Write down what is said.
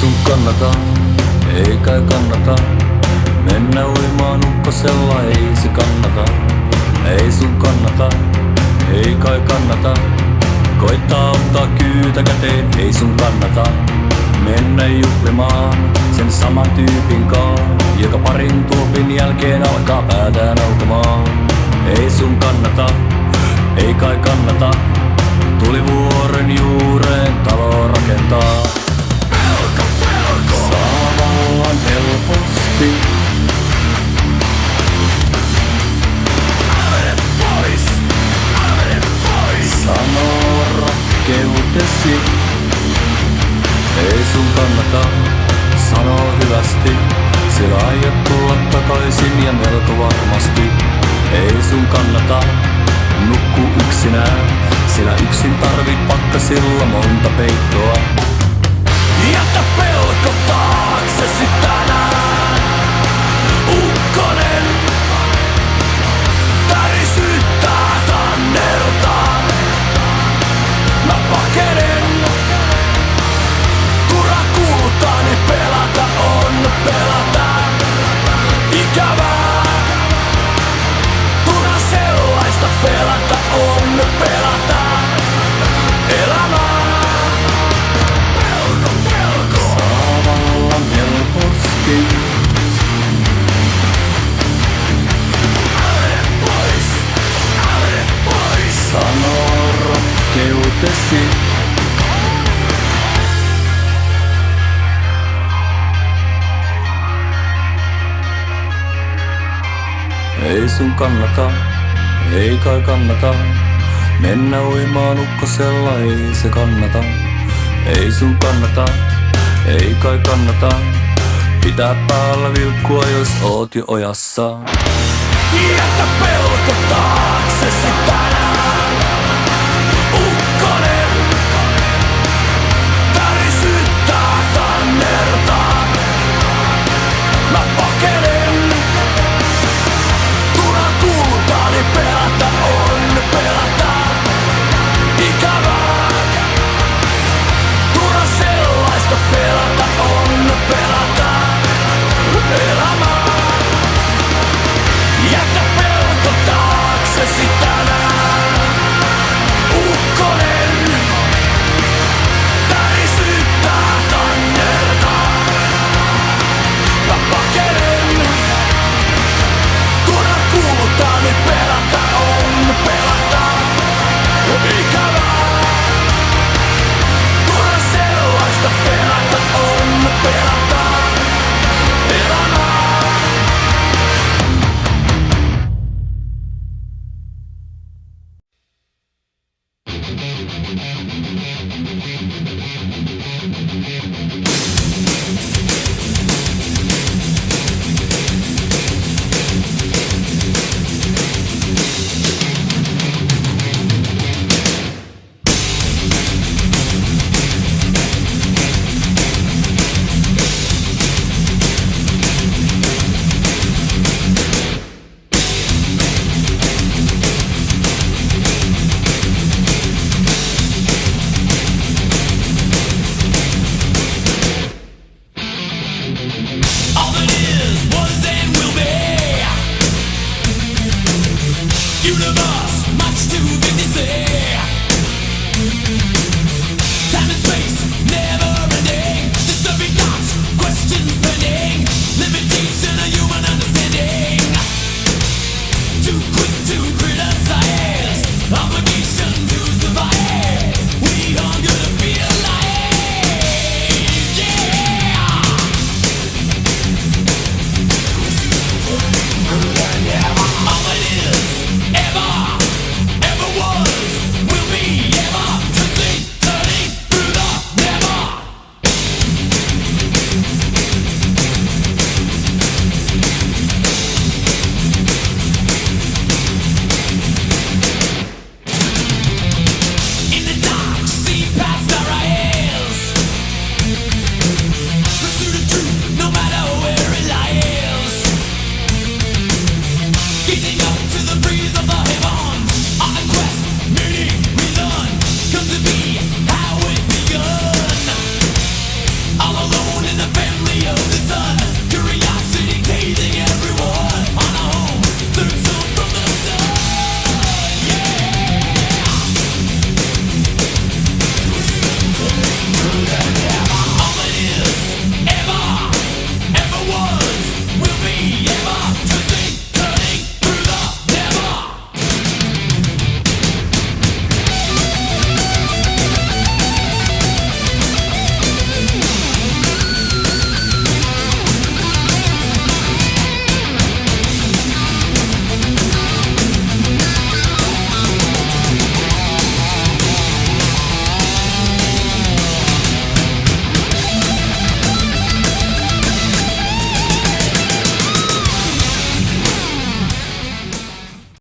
sun kannata, ei kai kannata mennä uimaan ukkosella, ei se kannata. Ei sun kannata, ei kai kannata koittaa ottaa kyytä käteen, ei sun kannata mennä juhlimaan sen saman tyypin kaa, joka parin tuopin jälkeen alkaa päätään aukomaan. Ei sun kannata, ei kai kannata tulivuoren juureen talo rakentaa. Saa vallan helposti. Sano rakkeutesi. Ei sun kannata, sano hyvästi, sillä aiot tulla takaisin ja melko varmasti. Ei sun kannata, nukku yksinään, sillä yksin tarvit pakkasilla monta peittoa. Jätä pelko taaksesi tänään, ukkonen tärisyttää tannertaan. Mä pakenen, kurakultaani pelata on pelata. Ikävää, turha sellaista pelata on pelata. Elämää, pelko, pelko, saa vallan helposti. Älä pois, sano rakkeutesi. Ei sun kannata, ei kai kannata mennä uimaan ukkosella, ei se kannata. Ei sun kannata, ei kai kannata pitää päällä vilkkua, jos oot jo ojassa. Jätä pelko taaksesi tänään.